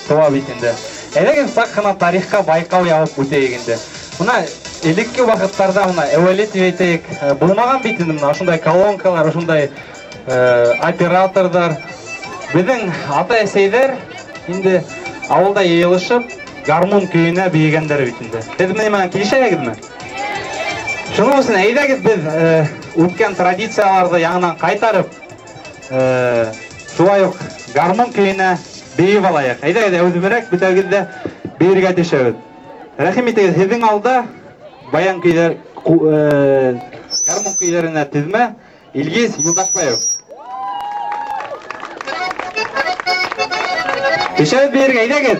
туа битинде. Элеген сакына тарихка байкал ябып өтегенде. Мына элекке вакыттарда мына эволюция айтайык, булмаган битинде мына ушундай колонкалар, ушундай оператордар. Биздин ата-эсейлер инде авылда ыйылышып, гармон күйүнө бийгендер битинде. Сиз менен келишесизби? Шуның үчүн әйдәгез без үткән традицияларды яңадан кайтарып, шулай ук гармон көйенә бейіп алайык. Әйдәгез өзберәк битәгездә биргә төшәбез. Рәхим итегез, сезнең алда баян көйләр гармон көйләренә тезмә Илгиз Юлдашбаев. Төшәбез биргә, әйдәгез.